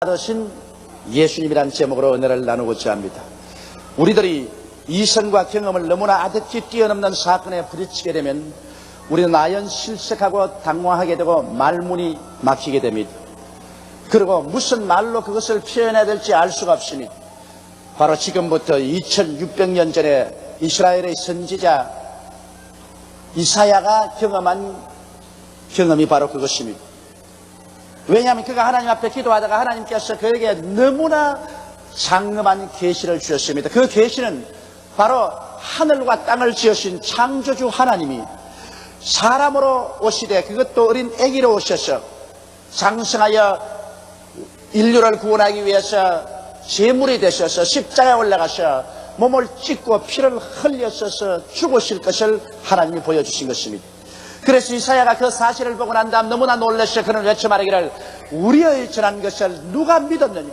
받으신 예수님이란 제목으로 은혜를 나누고자 합니다. 우리들이 이성과 경험을 너무나 아득히 뛰어넘는 사건에 부딪히게 되면 우리는 아연실색하고 당황하게 되고 말문이 막히게 됩니다. 그리고 무슨 말로 그것을 표현해야 될지 알 수가 없습니다. 바로 지금부터 2600년 전에 이스라엘의 선지자 이사야가 경험한 경험이 바로 그것입니다. 왜냐하면 그가 하나님 앞에 기도하다가 하나님께서 그에게 너무나 장엄한 계시를 주셨습니다. 그 계시는 바로 하늘과 땅을 지으신 창조주 하나님이 사람으로 오시되, 그것도 어린 아기로 오셔서 장성하여 인류를 구원하기 위해서 제물이 되셔서 십자가에 올라가셔 몸을 찢고 피를 흘렸어서 죽으실 것을 하나님이 보여주신 것입니다. 그래서 이사야가 그 사실을 보고 난 다음 너무나 놀라서 그는 외쳐 말하기를, 우리의 전한 것을 누가 믿었느냐?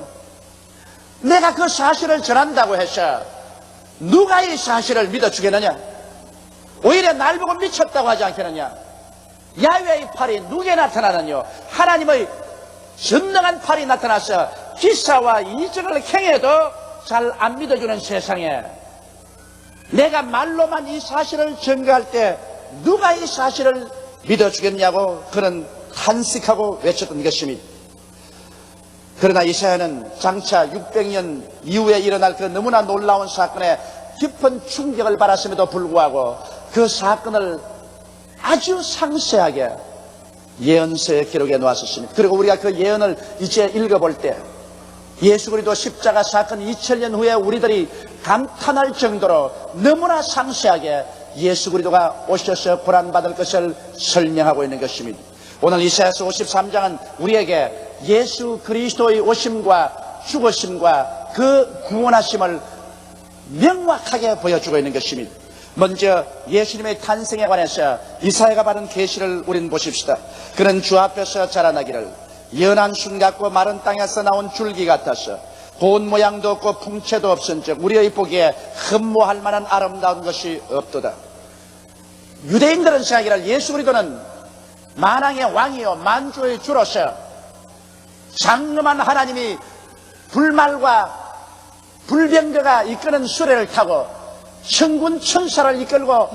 내가 그 사실을 전한다고 해서 누가 이 사실을 믿어주겠느냐? 오히려 날 보고 미쳤다고 하지 않겠느냐? 야훼의 팔이 누구에 나타나느냐? 하나님의 전능한 팔이 나타나서 기사와 이적을 행해도 잘 안 믿어주는 세상에 내가 말로만 이 사실을 증거할 때 누가 이 사실을 믿어주겠냐고 그는 탄식하고 외쳤던 것입니다. 그러나 이사야는 장차 600년 이후에 일어날 그 너무나 놀라운 사건에 깊은 충격을 받았음에도 불구하고 그 사건을 아주 상세하게 예언서의 기록에 놓았었습니다. 그리고 우리가 그 예언을 이제 읽어볼 때 예수 그리스도 십자가 사건 2000년 후에 우리들이 감탄할 정도로 너무나 상세하게 예수 그리스도가 오셔서 고난받을 것을 설명하고 있는 것입니다. 오늘 이사야서 53장은 우리에게 예수 그리스도의 오심과 죽으심과 그 구원하심을 명확하게 보여주고 있는 것입니다. 먼저 예수님의 탄생에 관해서 이사야가 받은 계시를 우리는 보십시다. 그는 주 앞에서 자라나기를 연한 순 같고 마른 땅에서 나온 줄기 같아서 고운 모양도 없고 풍채도 없은즉 우리의 보기에 흠모할 만한 아름다운 것이 없도다. 유대인들은 생각하기를 예수 그리스도는 만왕의 왕이요 만주의 주로서 장엄한 하나님이 불말과 불병거가 이끄는 수레를 타고 천군 천사를 이끌고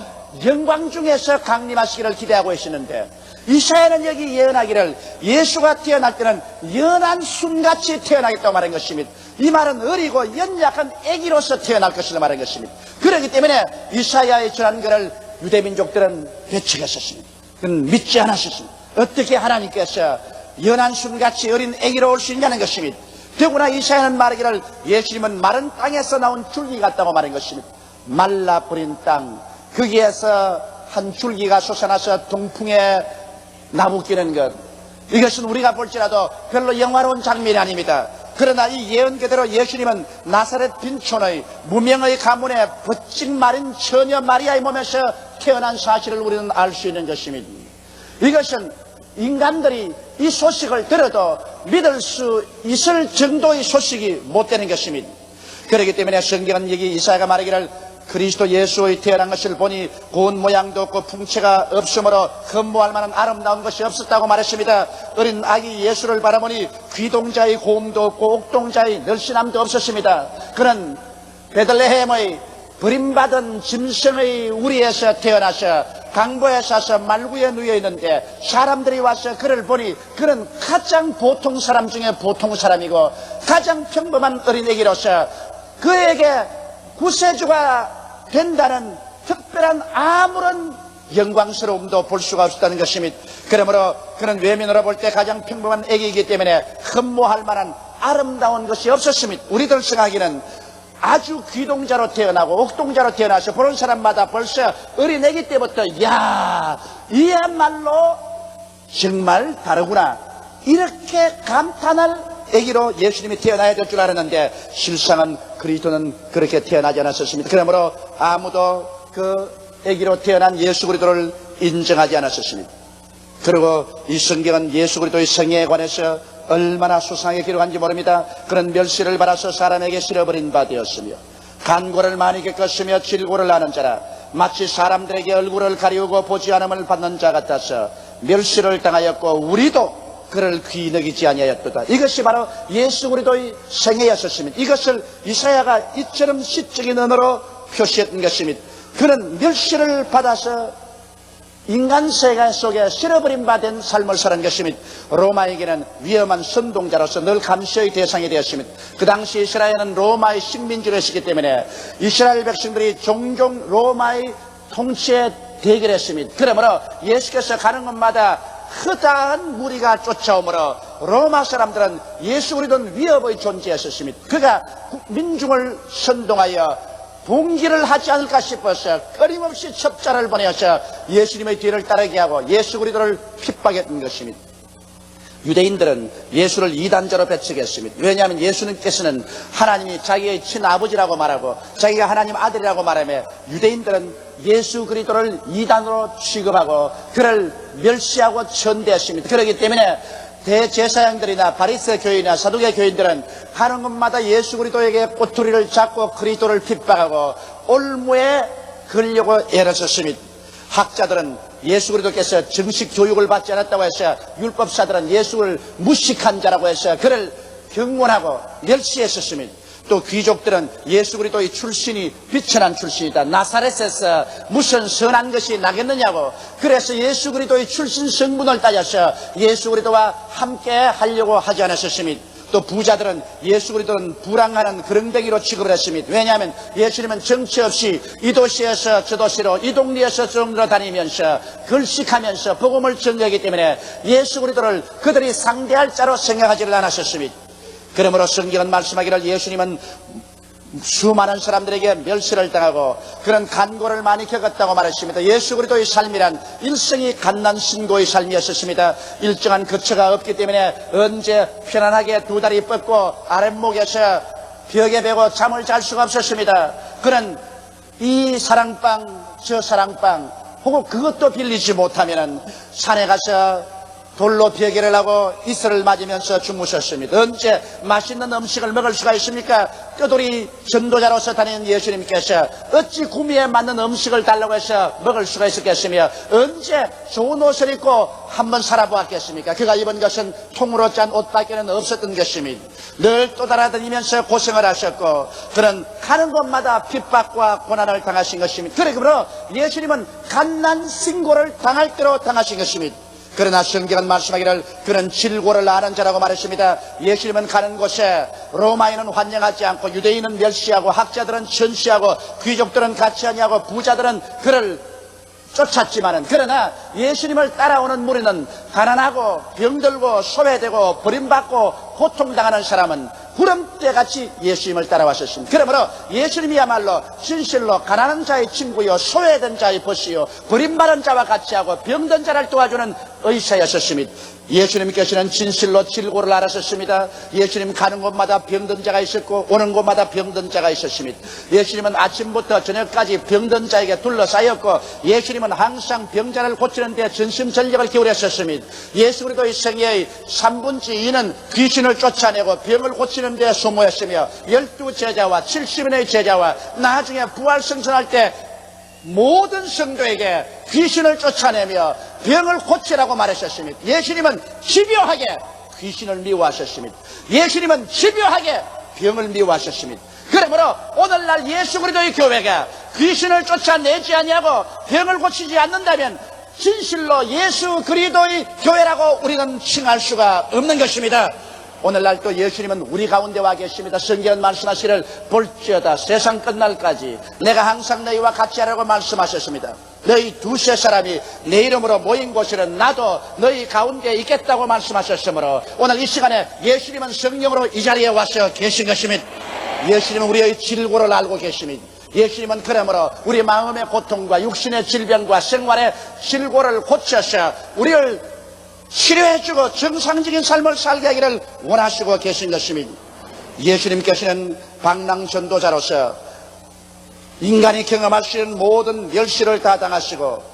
영광 중에서 강림하시기를 기대하고 계시는데, 이사야는 여기 예언하기를 예수가 태어날 때는 연한 순같이 태어나겠다고 말한 것입니다. 이 말은 어리고 연약한 아기로서 태어날 것이라 말한 것입니다. 그렇기 때문에 이사야의 전한 것을 유대민족들은 배척했었습니다. 그건 믿지 않았었습니다. 어떻게 하나님께서 연한 순같이 어린 아기로 올 수 있냐는 것입니다. 더구나 이사야는 말하기를 예수님은 마른 땅에서 나온 줄기 같다고 말한 것입니다. 말라버린 땅, 거기에서 한 줄기가 솟아나서 동풍에 나부끼는 것, 이것은 우리가 볼지라도 별로 영화로운 장면이 아닙니다. 그러나 이 예언 그대로 예수님은 나사렛 빈촌의 무명의 가문에 버찍 마른 처녀 마리아의 몸에서 태어난 사실을 우리는 알 수 있는 것입니다. 이것은 인간들이 이 소식을 들어도 믿을 수 있을 정도의 소식이 못 되는 것입니다. 그렇기 때문에 성경은 여기 이사야가 말하기를 그리스도 예수의 태어난 것을 보니 고운 모양도 없고 풍채가 없으므로 흠모할 만한 아름다운 것이 없었다고 말했습니다. 어린 아기 예수를 바라보니 귀동자의 고음도 없고 옥동자의 늘씬함도 없었습니다. 그는 베들레헴의 버림받은 짐승의 우리에서 태어나서 강보에 사서 말구에 누워 있는데 사람들이 와서 그를 보니 그는 가장 보통 사람 중에 보통 사람이고 가장 평범한 어린애기로서 그에게 구세주가 된다는 특별한 아무런 영광스러움도 볼 수가 없었다는 것입니다. 그러므로 그는 외면으로 볼 때 가장 평범한 애기이기 때문에 흠모할 만한 아름다운 것이 없었습니다. 우리들 생각에는 아주 귀동자로 태어나고 옥동자로 태어나서 보는 사람마다 벌써 어린애기 때부터 야, 이야말로 정말 다르구나, 이렇게 감탄할 아기로 예수님이 태어나야 될 줄 알았는데 실상은 그리스도는 그렇게 태어나지 않았었습니다. 그러므로 아무도 그 아기로 태어난 예수 그리스도를 인정하지 않았었습니다. 그리고 이 성경은 예수 그리스도의 생애에 관해서 얼마나 수상하게 기록한지 모릅니다. 그런 멸시를 받아서 사람에게 실어버린 바 되었으며 간고를 많이 겪었으며 질고를 하는 자라 마치 사람들에게 얼굴을 가리우고 보지 않음을 받는 자 같아서 멸시를 당하였고 우리도 그를 귀히 여기지 아니하였도다. 이것이 바로 예수 그리스도의 생애였었습니다. 이것을 이사야가 이처럼 시적인 언어로 표시했던 것입니다. 그는 멸시를 받아서 인간 세계 속에 실어버림 받은 삶을 살은 것입니다. 로마에게는 위험한 선동자로서 늘 감시의 대상이 되었습니다. 그 당시 이스라엘은 로마의 식민지였기 때문에 이스라엘 백성들이 종종 로마의 통치에 대결했습니다. 그러므로 예수께서 가는 곳마다 허다한 무리가 쫓아오므로 로마 사람들은 예수 그리스도는 위협의 존재였습니다. 그가 민중을 선동하여 봉기를 하지 않을까 싶어서 끊임없이 첩자를 보내어서 예수님의 뒤를 따르게 하고 예수 그리스도를 핍박했던 것입니다. 유대인들은 예수를 이단자로 배척했습니다. 왜냐하면 예수님께서는 하나님이 자기의 친아버지라고 말하고 자기가 하나님 아들이라고 말하며 유대인들은 예수 그리스도를 이단으로 취급하고 그를 멸시하고 천대했습니다. 그렇기 때문에 대제사장들이나 바리새 교인이나 사두개 교인들은 가는 곳마다 예수 그리스도에게 꼬투리를 잡고 그리스도를 핍박하고 올무에 걸려고 애를 썼습니다. 학자들은 예수 그리스도께서 정식 교육을 받지 않았다고 해서 율법사들은 예수를 무식한 자라고 해서 그를 경곤하고 멸시했었습니다. 또 귀족들은 예수 그리스도의 출신이 비천한 출신이다. 나사렛에서 무슨 선한 것이 나겠느냐고. 그래서 예수 그리스도의 출신 성분을 따져서 예수 그리스도와 함께 하려고 하지 않았었습니다. 또 부자들은 예수 그리스도는 불황하는 그렁뱅이로 취급을 했습니다. 왜냐하면 예수님은 정치 없이 이 도시에서 저 도시로 이 동네에서 저 동네로 다니면서 글식하면서 복음을 전하기 때문에 예수 그리스도를 그들이 상대할 자로 생각하지를 않았었습니다. 그러므로 성경은 말씀하기를 예수님은 수많은 사람들에게 멸시를 당하고 그런 간고를 많이 겪었다고 말했습니다. 예수 그리스도의 삶이란 일생이 갓난 신고의 삶이었습니다. 일정한 거처가 없기 때문에 언제 편안하게 두 다리 뻗고 아랫목에서 벽에 베고 잠을 잘 수가 없었습니다. 그는 이 사랑방 저 사랑방 혹은 그것도 빌리지 못하면 산에 가서 돌로 베개를 하고 이슬을 맞으면서 주무셨습니다. 언제 맛있는 음식을 먹을 수가 있습니까? 뼈돌이 전도자로서 다니는 예수님께서 어찌 구미에 맞는 음식을 달라고 해서 먹을 수가 있었겠으며 언제 좋은 옷을 입고 한번 살아보았겠습니까? 그가 입은 것은 통으로 짠 옷밖에는 없었던 것입니다. 늘 떠돌아다니면서 고생을 하셨고 그는 가는 곳마다 핍박과 고난을 당하신 것입니다. 그러므로 예수님은 갓난 신고를 당할 대로 당하신 것입니다. 그러나 성경은 말씀하기를 그는 질고를 아는 자라고 말했습니다. 예수님은 가는 곳에 로마인은 환영하지 않고 유대인은 멸시하고 학자들은 천시하고 귀족들은 같이 하냐고 부자들은 그를 쫓았지만은 그러나 예수님을 따라오는 무리는 가난하고 병들고 소외되고 버림받고 고통당하는 사람은 구름대같이 예수님을 따라왔었습니다. 그러므로 예수님이야말로 진실로 가난한 자의 친구요 소외된 자의 보시요 버림받은 자와 같이 하고 병든 자를 도와주는 의사였었습니다. 예수님께서는 진실로 질고를 알았었습니다. 예수님 가는 곳마다 병든 자가 있었고 오는 곳마다 병든 자가 있었습니다. 예수님은 아침부터 저녁까지 병든 자에게 둘러싸였고 예수님은 항상 병자를 고치는 데 전심전력을 기울였었습니다. 예수 그리스도의 생애의 3분의 2는 귀신을 쫓아내고 병을 고치는 데 소모했으며 12제자와 70인의 제자와 나중에 부활승천할 때 모든 성도에게 귀신을 쫓아내며 병을 고치라고 말하셨습니다. 예수님은 집요하게 귀신을 미워하셨습니다. 예수님은 집요하게 병을 미워하셨습니다. 그러므로 오늘날 예수 그리스도의 교회가 귀신을 쫓아내지 아니하고 병을 고치지 않는다면 진실로 예수 그리스도의 교회라고 우리는 칭할 수가 없는 것입니다. 오늘날 또 예수님은 우리 가운데 와 계십니다. 성경은 말씀하시기를 볼지어다 세상 끝날까지 내가 항상 너희와 같이 하라고 말씀하셨습니다. 너희 두세 사람이 내 이름으로 모인 곳에는 나도 너희 가운데 있겠다고 말씀하셨으므로 오늘 이 시간에 예수님은 성령으로 이 자리에 와서 계신 것입니다. 예수님은 우리의 질고를 알고 계십니다. 예수님은 그러므로 우리 마음의 고통과 육신의 질병과 생활의 질고를 고쳐서 우리를 치료해주고 정상적인 삶을 살게 하기를 원하시고 계신 것입니다. 예수님께서는 방랑전도자로서 인간이 경험할 수 있는 모든 멸시를 다 당하시고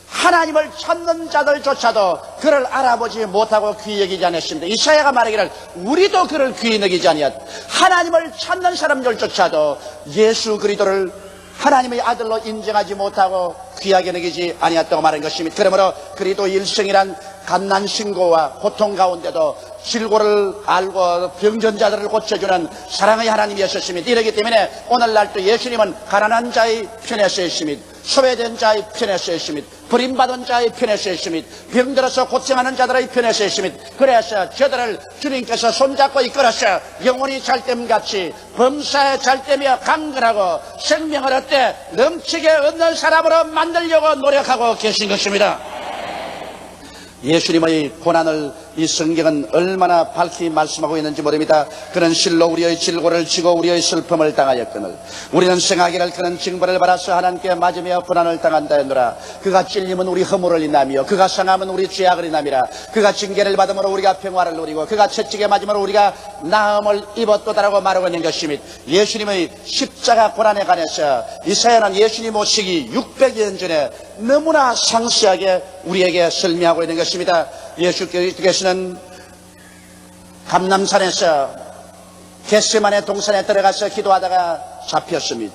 하나님을 찾는 자들조차도 그를 알아보지 못하고 귀히 여기지 않았습니다. 이사야가 말하기를 우리도 그를 귀히 여기지 아니하였다. 하나님을 찾는 사람들조차도 예수 그리스도를 하나님의 아들로 인정하지 못하고 귀하게 여기지 아니했다고 말한 것입니다. 그러므로 그리스도 일생이란 갓난신고와 고통 가운데도 질고를 알고 병전자들을 고쳐주는 사랑의 하나님이었습니다. 이러기 때문에 오늘날도 예수님은 가난한 자의 편에 서있습니다. 소외된 자의 편에 서있습니다. 버림받은 자의 편에 서있습니다. 병들어서 고생하는 자들의 편에 서있습니다. 그래서 저들을 주님께서 손잡고 이끌어서 영혼이 잘됨같이 범사에 잘되며 강건하고 생명을 얻되 넘치게 얻는 사람으로 만들려고 노력하고 계신 것입니다. 예수님의 고난을 이 성경은 얼마나 밝히 말씀하고 있는지 모릅니다. 그는 실로 우리의 질고를 지고 우리의 슬픔을 당하였거늘 우리는 생하기를 그는 징벌을 받아서 하나님께 맞으며 고난을 당한다 했노라. 그가 찔림은 우리 허물을 인하며 그가 상함은 우리 죄악을 인함이라. 그가 징계를 받음으로 우리가 평화를 누리고 그가 채찍에 맞음으로 우리가 나음을 입었도다라고 말하고 있는 것입니다. 예수님의 십자가 고난에 관해서 이사야는 예수님 오시기 600년 전에 너무나 상세하게 우리에게 설명하고 있는 것입니다. 예수께서는 감람산에서 겟세마네 동산에 들어가서 기도하다가 잡혔습니다.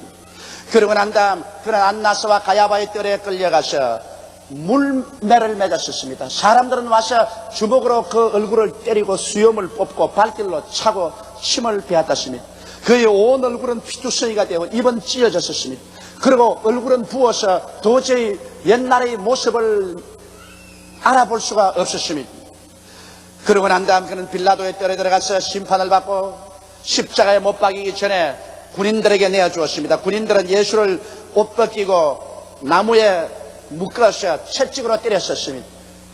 그러고 난 다음 그는 안나스와 가야바의 뜰에 끌려가서 물매를 맺었습니다. 사람들은 와서 주먹으로 그 얼굴을 때리고 수염을 뽑고 발길로 차고 침을 베었습니다. 그의 온 얼굴은 피투성이가 되고 입은 찢어졌습니다. 그리고 얼굴은 부어서 도저히 옛날의 모습을 알아볼 수가 없었습니다. 그러고 난 다음 그는 빌라도의 뜰에 들어가서 심판을 받고 십자가에 못 박이기 전에 군인들에게 내어주었습니다. 군인들은 예수를 옷 벗기고 나무에 묶어서 채찍으로 때렸었습니다.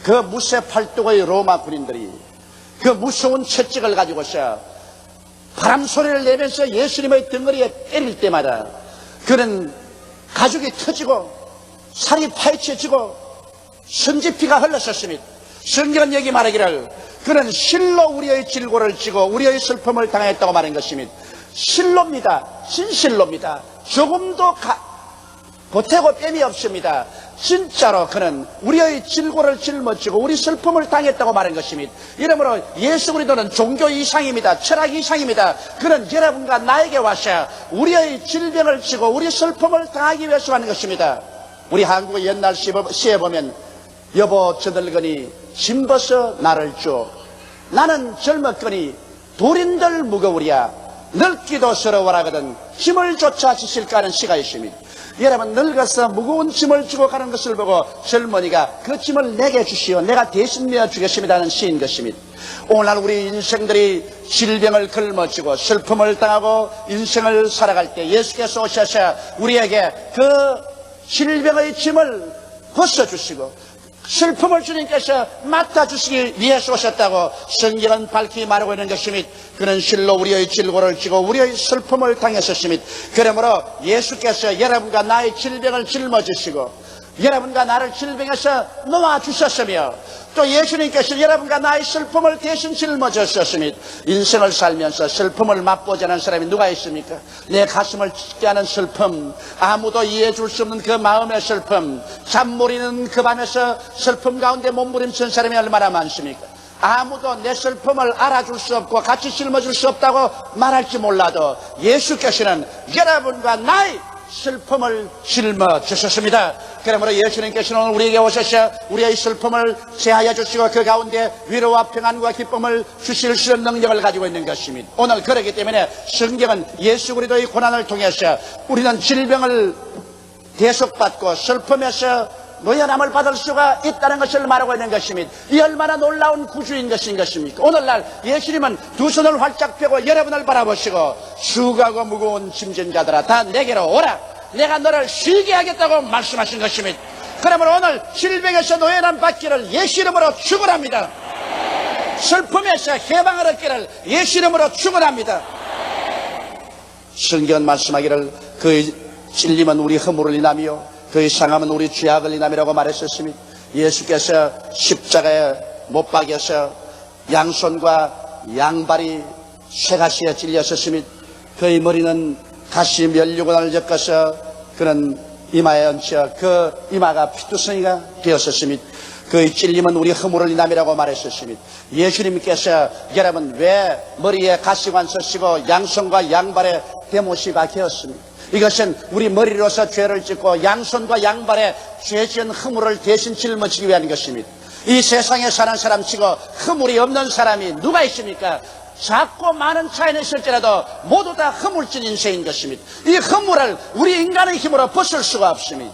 그 무쇠 팔뚝의 로마 군인들이 그 무서운 채찍을 가지고서 바람 소리를 내면서 예수님의 덩어리에 때릴 때마다 그는 가죽이 터지고 살이 파헤쳐지고 선지피가 흘렀었습니다. 성경은 여기 말하기를 그는 실로 우리의 질고를 지고 우리의 슬픔을 당했다고 말한 것입니다. 실로입니다. 진실로입니다. 조금도 보태고 뺨이 없습니다. 진짜로 그는 우리의 질고를 짊어지고 우리 슬픔을 당했다고 말한 것입니다. 이러므로 예수 그리스도는 종교 이상입니다. 철학 이상입니다. 그는 여러분과 나에게 와서 우리의 질병을 지고 우리 슬픔을 당하기 위해서 하는 것입니다. 우리 한국의 옛날 시에 보면 여보 저늙으니 짐 벗어 나를 줘. 나는 젊었거니 돌인들 무거우랴. 늙기도 서러워라거든 짐을 조차 지실까 하는 시가 있습니다. 여러분 늙어서 무거운 짐을 지고 가는 것을 보고 젊은이가 그 짐을 내게 주시오. 내가 대신 메어 주겠습니다 하는 시인 것입니다. 오늘날 우리 인생들이 질병을 걸머쥐고 슬픔을 당하고 인생을 살아갈 때 예수께서 오셔서 우리에게 그 질병의 짐을 벗어주시고 슬픔을 주님께서 맡아주시기 위해서 오셨다고 성경은 밝히 말하고 있는 것입니다. 그는 실로 우리의 질고를 지고 우리의 슬픔을 당했었습니다. 그러므로 예수께서 여러분과 나의 질병을 짊어지시고 여러분과 나를 질병에서 놓아주셨으며 또 예수님께서 여러분과 나의 슬픔을 대신 짊어졌습니다. 인생을 살면서 슬픔을 맛보지 않은 사람이 누가 있습니까? 내 가슴을 찢게 하는 슬픔, 아무도 이해해 줄 수 없는 그 마음의 슬픔, 잠 못 이는 그 밤에서 슬픔 가운데 몸부림친 사람이 얼마나 많습니까? 아무도 내 슬픔을 알아줄 수 없고 같이 짊어질 수 없다고 말할지 몰라도 예수께서는 여러분과 나의 슬픔을 짊어지셨습니다. 그러므로 예수님께서는 우리에게 오셔서 우리의 슬픔을 제하여 주시고 그 가운데 위로와 평안과 기쁨을 주실 수 있는 능력을 가지고 있는 것입니다. 오늘 그렇기 때문에 성경은 예수 그리스도의 고난을 통해서 우리는 질병을 대속받고 슬픔에서 노연함을 받을 수가 있다는 것을 말하고 있는 것입니다. 이 얼마나 놀라운 구주인 것입니까? 오늘날 예수님은 두 손을 활짝 펴고 여러분을 바라보시고 수고하고 무거운 짐진 자들아 다 내게로 오라. 내가 너를 쉬게 하겠다고 말씀하신 것입니다. 그러므로 오늘 질병에서 노연함 받기를 예수 이름으로 축원합니다. 슬픔에서 해방을 얻기를 예수 이름으로 축원합니다. 성경은 말씀하기를 그의 찔림은 우리 허물을 인하며 그의 상함은 우리 죄악을 인함이라고 말했었습니다. 예수께서 십자가에 못 박여서 양손과 양발이 쇠가시에 찔렸었습니다. 그의 머리는 가시 면류관을 엮어서 그는 이마에 얹혀 그 이마가 피투성이가 되었었습니다. 그의 찔림은 우리 허물을 인함이라고 말했었습니다. 예수님께서 여러분 왜 머리에 가시관 쓰시고 양손과 양발에 대못이 박혔습니까? 이것은 우리 머리로서 죄를 짓고 양손과 양발에 죄 지은 허물을 대신 짊어지기 위한 것입니다. 이 세상에 사는 사람 치고 허물이 없는 사람이 누가 있습니까? 작고 많은 차이는 있을지라도 모두 다 허물진 인생인 것입니다. 이 허물을 우리 인간의 힘으로 벗을 수가 없습니다.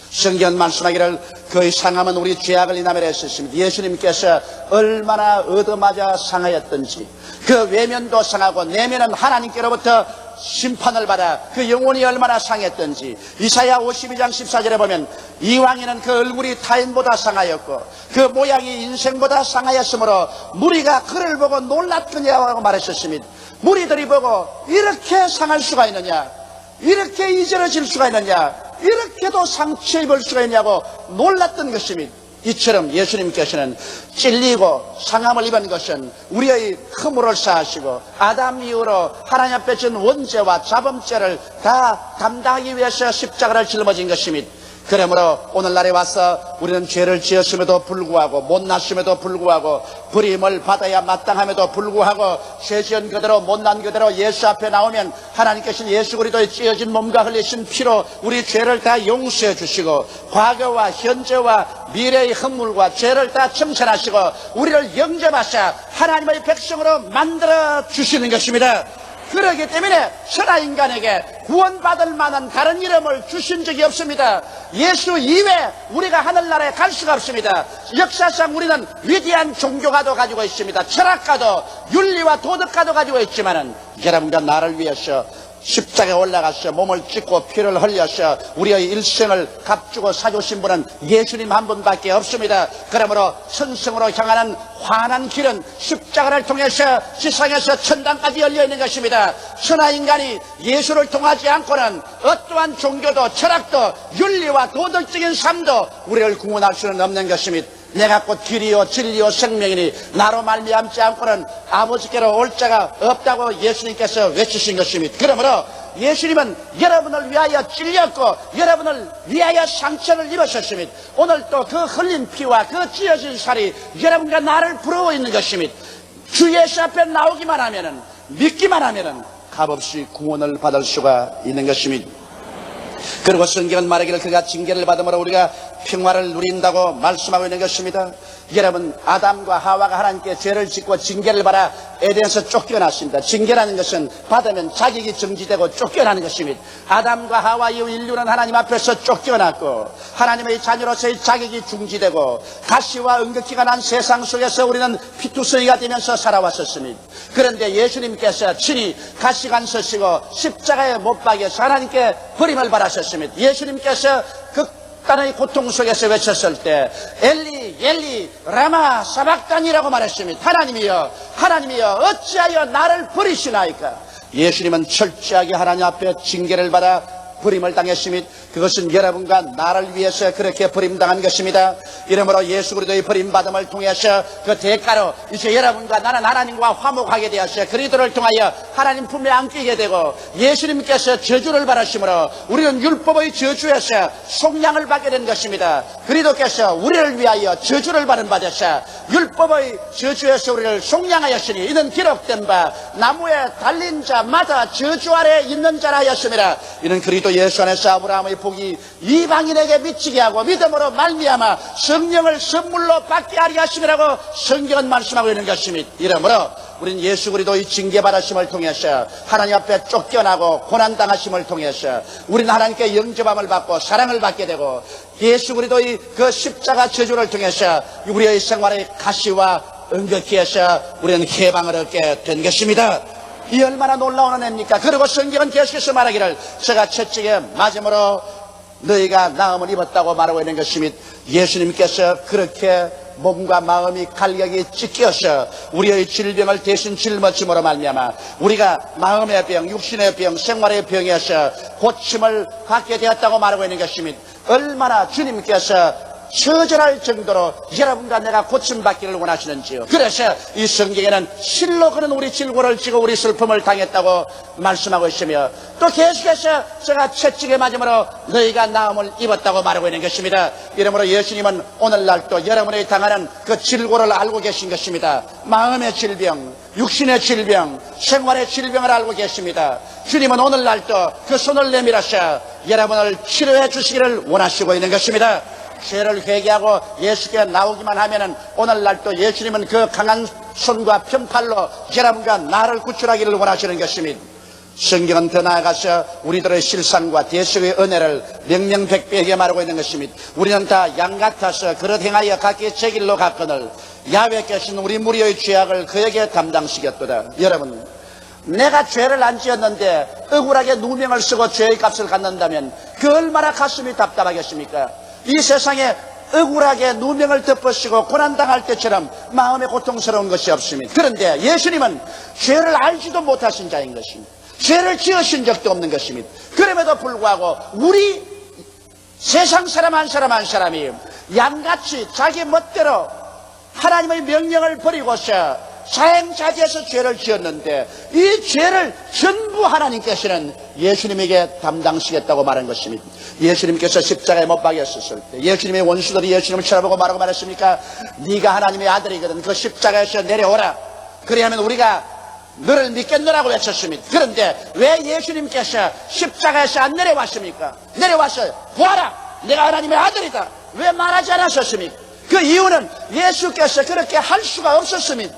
성경 말씀하기를 그의 상함은 우리 죄악을 인하며 했었습니다. 예수님께서 얼마나 얻어맞아 상하였던지, 그 외면도 상하고 내면은 하나님께로부터 심판을 받아 그 영혼이 얼마나 상했던지, 이사야 52장 14절에 보면 이 왕에는 그 얼굴이 타인보다 상하였고 그 모양이 인생보다 상하였으므로 무리가 그를 보고 놀랐더냐고 말했었습니다. 무리들이 보고 이렇게 상할 수가 있느냐, 이렇게 이저러질 수가 있느냐, 이렇게도 상처 입을 수가 있냐고 놀랐던 것입니다. 이처럼 예수님께서는 찔리고 상함을 입은 것은 우리의 허물을 사하시고 아담 이후로 하나님 앞에 진 원죄와 자범죄를 다 감당하기 위해서 십자가를 짊어진 것입니다. 그러므로 오늘날에 와서 우리는 죄를 지었음에도 불구하고, 못났음에도 불구하고, 버림을 받아야 마땅함에도 불구하고 죄 지은 그대로 못난 그대로 예수 앞에 나오면 하나님께서는 예수 그리스도의 찢어진 몸과 흘리신 피로 우리 죄를 다 용서해 주시고 과거와 현재와 미래의 허물과 죄를 다 청산하시고 우리를 영접하사 하나님의 백성으로 만들어 주시는 것입니다. 그렇기 때문에 천하 인간에게 구원받을 만한 다른 이름을 주신 적이 없습니다. 예수 이외에 우리가 하늘나라에 갈 수가 없습니다. 역사상 우리는 위대한 종교가도 가지고 있습니다. 철학가도 윤리와 도덕가도 가지고 있지만은 여러분과 나를 위해서 십자가에 올라가서 몸을 찢고 피를 흘려서 우리의 일생을 값주고 사주신 분은 예수님 한 분밖에 없습니다. 그러므로 천성으로 향하는 환한 길은 십자가를 통해서 지상에서 천당까지 열려있는 것입니다. 천하인간이 예수를 통하지 않고는 어떠한 종교도 철학도 윤리와 도덕적인 삶도 우리를 구원할 수는 없는 것입니다. 내가 곧 길이요 진리요 생명이니 나로 말미암지 않고는 아버지께로 올 자가 없다고 예수님께서 외치신 것입니다. 그러므로 예수님은 여러분을 위하여 찔렸고 여러분을 위하여 상처를 입으셨습니다. 오늘 또 그 흘린 피와 그 찢어진 살이 여러분과 나를 부러워 있는 것입니다. 주 예수 앞에 나오기만 하면은, 믿기만 하면은 값없이 구원을 받을 수가 있는 것입니다. 그리고 성경은 말하기를 그가 징계를 받음으로 우리가 평화를 누린다고 말씀하고 있는 것입니다. 여러분, 아담과 하와가 하나님께 죄를 짓고 징계를 받아 에덴에서 쫓겨났습니다. 징계라는 것은 받으면 자격이 정지되고 쫓겨나는 것입니다. 아담과 하와 이후 인류는 하나님 앞에서 쫓겨났고 하나님의 자녀로서의 자격이 중지되고 가시와 응급기가 난 세상 속에서 우리는 피투성이가 되면서 살아왔었습니다. 그런데 예수님께서 친히 가시관 서시고 십자가에 못 박여서 하나님께 버림을 받았었습니다. 예수님께서 극단의 고통 속에서 외쳤을 때 엘리 엘리 라마 사박단이라고 말했습니다. 하나님이여 하나님이여 어찌하여 나를 버리시나이까. 예수님은 철저하게 하나님 앞에 징계를 받아 버림을 당했습니다. 그것은 여러분과 나를 위해서 그렇게 버림당한 것입니다. 이러므로 예수 그리스도의 버림받음을 통해서 그 대가로 이제 여러분과 나는 하나님과 화목하게 되었어요. 그리스도를 통하여 하나님 품에 안기게 되고 예수님께서 저주를 받으심으로 우리는 율법의 저주에서 속량을 받게 된 것입니다. 그리스도께서 우리를 위하여 저주를 받은 받으사 율법의 저주에서 우리를 속량하였으니 이는 기록된 바 나무에 달린 자마다 저주 아래 있는 자라 하였습니다. 이는 그리스도 예수 안에서 아브라함의 복이 이방인에게 미치게 하고 믿음으로 말미암아 성령을 선물로 받게 하리 하심이라고 성경은 말씀하고 있는 것입니다. 이러므로 우리는 예수 그리스도의 징계받으심을 통해서 하나님 앞에 쫓겨나고 고난당하심을 통해서 우리는 하나님께 영접함을 받고 사랑을 받게 되고 예수 그리스도의 그 십자가 저주를 통해서 우리의 생활의 가시와 응급기에서 우리는 해방을 얻게 된 것입니다. 이 얼마나 놀라운 은혜입니까? 그리고 성경은 계속해서 말하기를 제가 채찍에 맞음으로 너희가 나음을 입었다고 말하고 있는 것입니다. 예수님께서 그렇게 몸과 마음이 갈격이 찢겨서 우리의 질병을 대신 짊어짐으로 말미암아 우리가 마음의 병, 육신의 병, 생활의 병에서 고침을 받게 되었다고 말하고 있는 것입니다. 얼마나 주님께서 처절할 정도로 여러분과 내가 고침받기를 원하시는지요. 그래서 이 성경에는 실로 그는 우리 질고를 지고 우리 슬픔을 당했다고 말씀하고 있으며 또 계속해서 제가 채찍에 맞음으로 너희가 나음을 입었다고 말하고 있는 것입니다. 이러므로 예수님은 오늘날 또 여러분이 당하는 그 질고를 알고 계신 것입니다. 마음의 질병, 육신의 질병, 생활의 질병을 알고 계십니다. 주님은 오늘날 또 그 손을 내밀어서 여러분을 치료해 주시기를 원하시고 있는 것입니다. 죄를 회개하고 예수께 나오기만 하면은 오늘날 또 예수님은 그 강한 손과 편팔로 여러분과 나를 구출하기를 원하시는 것입니다. 성경은 더 나아가서 우리들의 실상과 대속의 은혜를 명명백백하게 말하고 있는 것입니다. 우리는 다 양 같아서 그릇 행하여 각기 제 길로 갔거늘 야훼께서는 우리 무리의 죄악을 그에게 담당시켰도다. 여러분, 내가 죄를 안 지었는데 억울하게 누명을 쓰고 죄의 값을 갖는다면 그 얼마나 가슴이 답답하겠습니까? 이 세상에 억울하게 누명을 덮으시고 고난당할 때처럼 마음에 고통스러운 것이 없습니다. 그런데 예수님은 죄를 알지도 못하신 자인 것입니다. 죄를 지으신 적도 없는 것입니다. 그럼에도 불구하고 우리 세상 사람 한 사람이 양같이 자기 멋대로 하나님의 명령을 버리고서 자행자재해서 죄를 지었는데 이 죄를 전부 하나님께서는 예수님에게 담당시겠다고 말한 것입니다. 예수님께서 십자가에 못 박혔을 때 예수님의 원수들이 예수님을 쳐다보고 말하고 말했습니까? 네가 하나님의 아들이거든 그 십자가에서 내려오라. 그래야면 우리가 너를 믿겠노라고 외쳤습니다. 그런데 왜 예수님께서 십자가에서 안 내려왔습니까? 내려와서 보아라, 내가 하나님의 아들이다. 왜 말하지 않았었습니까? 그 이유는 예수께서 그렇게 할 수가 없었습니다.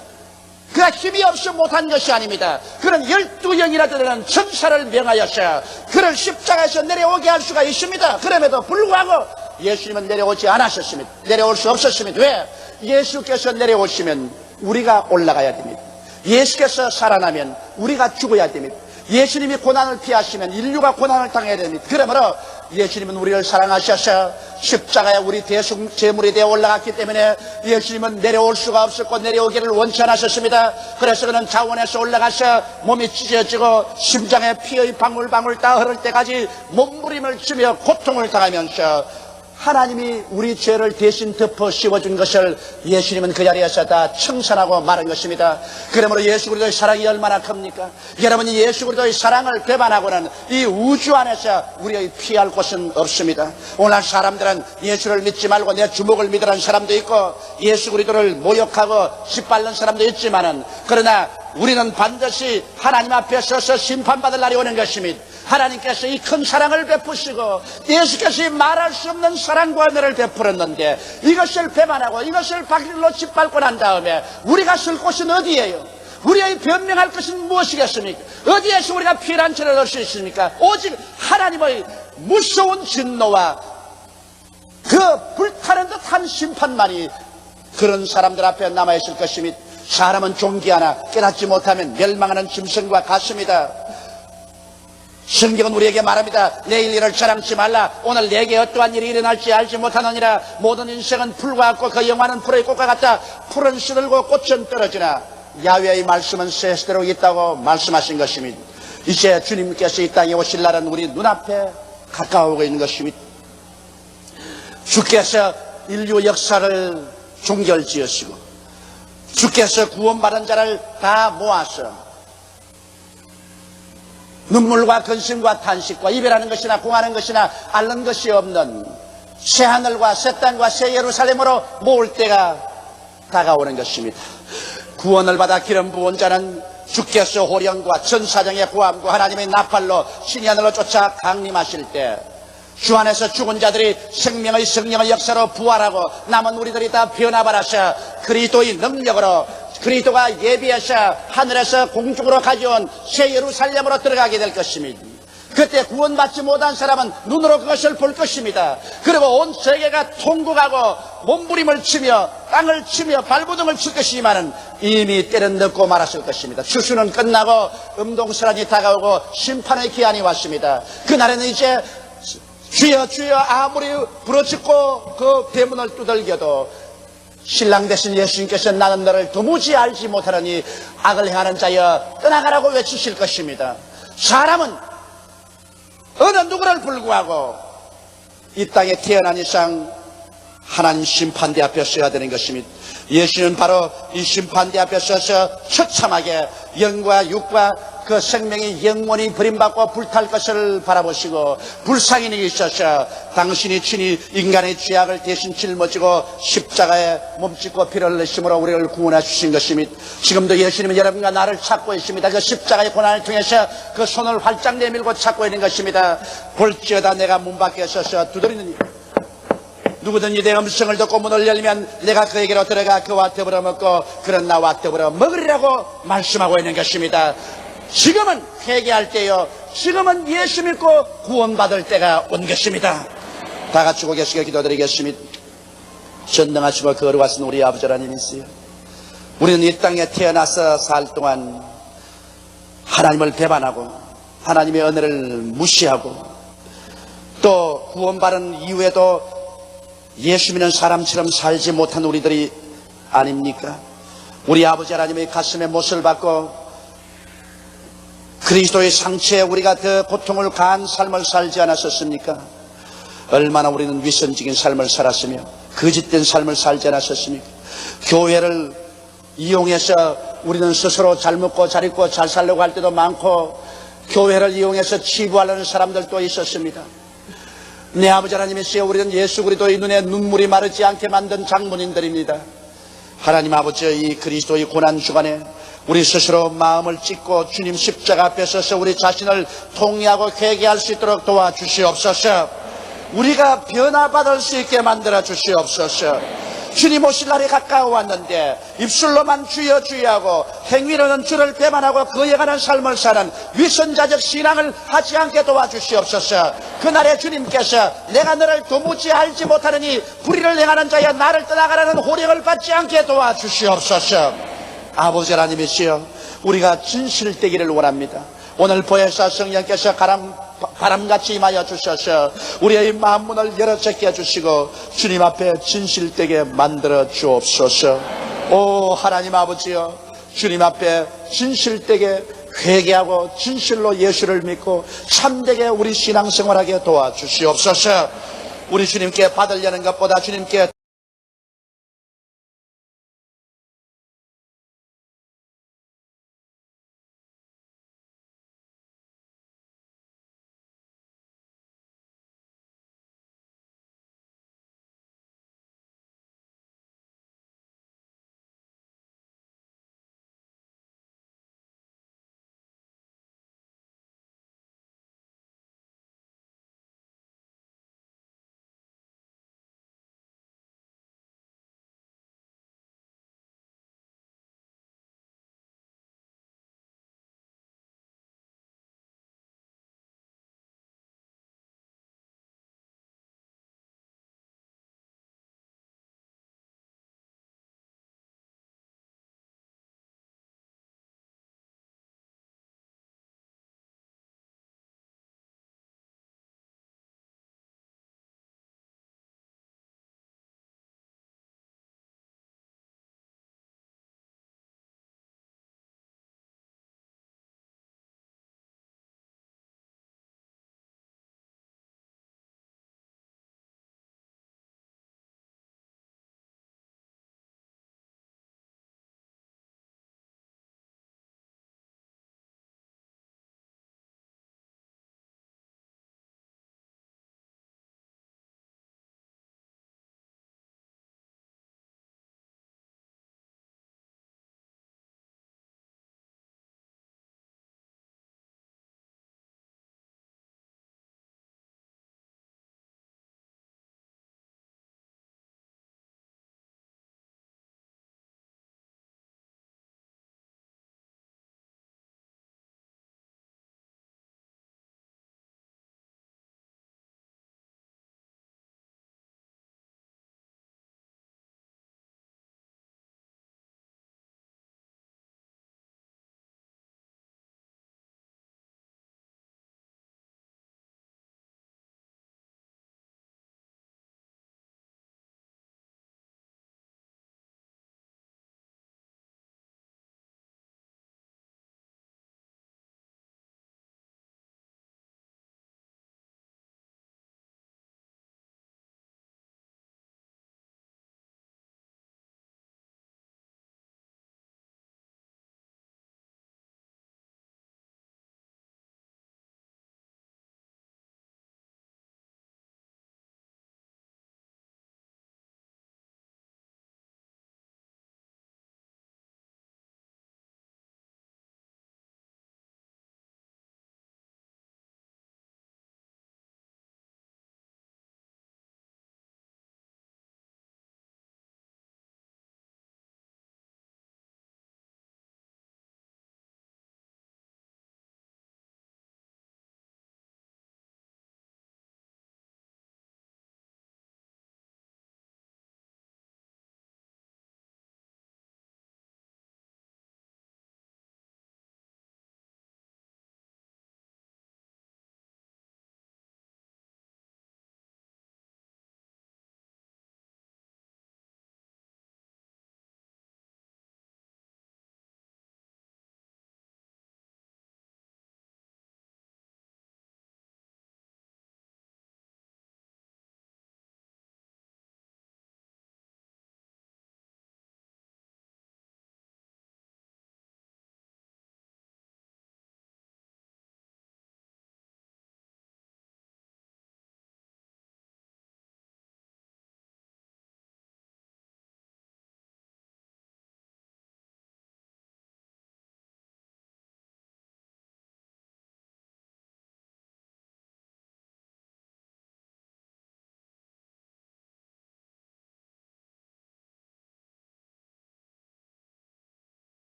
그가 힘이 없어 못한 것이 아닙니다. 그는 12영이나 되는 천사를 명하여서 그를 십자가에서 내려오게 할 수가 있습니다. 그럼에도 불구하고 예수님은 내려오지 않았었습니다. 내려올 수 없었습니다. 왜? 예수께서 내려오시면 우리가 올라가야 됩니다. 예수께서 살아나면 우리가 죽어야 됩니다. 예수님이 고난을 피하시면 인류가 고난을 당해야 됩니다. 그러므로 예수님은 우리를 사랑하셔서 십자가에 우리 대속 제물이 되어 올라갔기 때문에 예수님은 내려올 수가 없었고 내려오기를 원치 않으셨습니다. 그래서 그는 자원에서 올라가서 몸이 찢어지고 심장에 피의 방울방울 다 흐를 때까지 몸부림을 치며 고통을 당하면서 하나님이 우리 죄를 대신 덮어 씌워준 것을 예수님은 그 자리에서 다 청산하고 말한 것입니다. 그러므로 예수 그리스도의 사랑이 얼마나 큽니까? 여러분이 예수 그리스도의 사랑을 배반하고는 이 우주 안에서 우리의 피할 곳은 없습니다. 오늘 사람들은 예수를 믿지 말고 내 주먹을 믿으라는 사람도 있고 예수 그리스도를 모욕하고 짓밟는 사람도 있지만은 그러나 우리는 반드시 하나님 앞에 서서 심판받을 날이 오는 것입니다. 하나님께서 이 큰 사랑을 베푸시고 예수께서 말할 수 없는 사랑과 은혜를 베풀었는데 이것을 배반하고 이것을 바길로 짓밟고 난 다음에 우리가 쓸 곳은 어디예요? 우리의 변명할 것은 무엇이겠습니까? 어디에서 우리가 피난처를 얻을 수 있습니까? 오직 하나님의 무서운 진노와 그 불타는 듯한 심판만이 그런 사람들 앞에 남아있을 것입니다. 사람은 존귀하나 깨닫지 못하면 멸망하는 짐승과 같습니다. 성경은 우리에게 말합니다. 내일 일을 자랑치 말라. 오늘 내게 어떠한 일이 일어날지 알지 못하느니라. 모든 인생은 풀과 같고 그 영화는 풀의 꽃과 같다. 풀은 시들고 꽃은 떨어지나 야훼의 말씀은 세대로 있다고 말씀하신 것입니다. 이제 주님께서 이 땅에 오실 날은 우리 눈앞에 가까워오고 있는 것입니다. 주께서 인류 역사를 종결지으시고 주께서 구원받은 자를 다 모아서 눈물과 근심과 탄식과 이별하는 것이나 공하는 것이나 앓는 것이 없는 새하늘과 새 땅과 새 예루살렘으로 모을 때가 다가오는 것입니다. 구원을 받아 기름 부은 자는 주께서 호령과 전사장의 구함과 하나님의 나팔로 신의 하늘로 쫓아 강림하실 때 주 안에서 죽은 자들이 생명의 성령의 역사로 부활하고 남은 우리들이 다 변화받아서 그리스도의 능력으로 그리스도가 예비해서 하늘에서 공중으로 가져온 새 예루살렘으로 들어가게 될 것입니다. 그때 구원받지 못한 사람은 눈으로 그것을 볼 것입니다. 그리고 온 세계가 통곡하고 몸부림을 치며 땅을 치며 발부둥을 칠 것이지만은 이미 때는 늦고 말았을 것입니다. 추수는 끝나고 음동설한이 다가오고 심판의 기한이 왔습니다. 그날에는 이제 주여 주여 아무리 부르짖고 그 대문을 두들겨도 신랑 되신 예수님께서 나는 너를 도무지 알지 못하느니 악을 행하는 자여 떠나가라고 외치실 것입니다. 사람은 어느 누구를 불구하고 이 땅에 태어난 이상 하나님 심판대 앞에 서야 되는 것입니다. 예수는 바로 이 심판대 앞에 서서 처참하게 영과 육과 그 생명이 영원히 버림받고 불탈 것을 바라보시고 불쌍히 있어서 당신이 친히 인간의 죄악을 대신 짊어지고 십자가에 몸짓고 피를 흘리심으로 우리를 구원해 주신 것입니다. 지금도 예수님은 여러분과 나를 찾고 있습니다. 그 십자가의 고난을 통해서 그 손을 활짝 내밀고 찾고 있는 것입니다. 볼지어다 내가 문 밖에 서서 두드리느니 누구든지 내 음성을 듣고 문을 열면 내가 그에게로 들어가 그와 더불어 먹고 그런 나와 더불어 먹으리라고 말씀하고 있는 것입니다. 지금은 회개할 때요, 지금은 예수 믿고 구원받을 때가 온 것입니다. 다 같이 고개 숙여 기도드리겠습니다. 전능하시고 거룩하신 우리 아버지 하나님이시여, 우리는 이 땅에 태어나서 살 동안 하나님을 배반하고 하나님의 은혜를 무시하고 또 구원받은 이후에도 예수 믿는 사람처럼 살지 못한 우리들이 아닙니까? 우리 아버지 하나님의 가슴에 못을 박고 그리스도의 상처에 우리가 더 고통을 가한 삶을 살지 않았었습니까? 얼마나 우리는 위선적인 삶을 살았으며 거짓된 삶을 살지 않았었습니까? 교회를 이용해서 우리는 스스로 잘 먹고 잘 입고 잘 살려고 할 때도 많고, 교회를 이용해서 치부하려는 사람들도 있었습니다. 내 아버지 하나님이시여, 우리는 예수 그리스도의 눈에 눈물이 마르지 않게 만든 장본인들입니다. 하나님 아버지, 이 그리스도의 고난 주간에 우리 스스로 마음을 찢고 주님 십자가 앞에 서서 우리 자신을 통회하고 회개할 수 있도록 도와주시옵소서. 우리가 변화받을 수 있게 만들어 주시옵소서. 주님 오실 날이 가까워왔는데 입술로만 주여 주여 하고 행위로는 주를 배반하고 그에 관한 삶을 사는 위선자적 신앙을 하지 않게 도와주시옵소서. 그날에 주님께서 내가 너를 도무지 알지 못하느니 불의를 행하는 자여 나를 떠나가라는 호령을 받지 않게 도와주시옵소서. 아버지 하나님이시여, 우리가 진실되기를 원합니다. 오늘 보혜사 성령께서 바람같이 임하여 주셔서 우리의 마음문을 열어젖게 해주시고 주님 앞에 진실되게 만들어 주옵소서. 오 하나님 아버지여, 주님 앞에 진실되게 회개하고 진실로 예수를 믿고 참되게 우리 신앙생활하게 도와주시옵소서. 우리 주님께 받으려는 것보다 주님께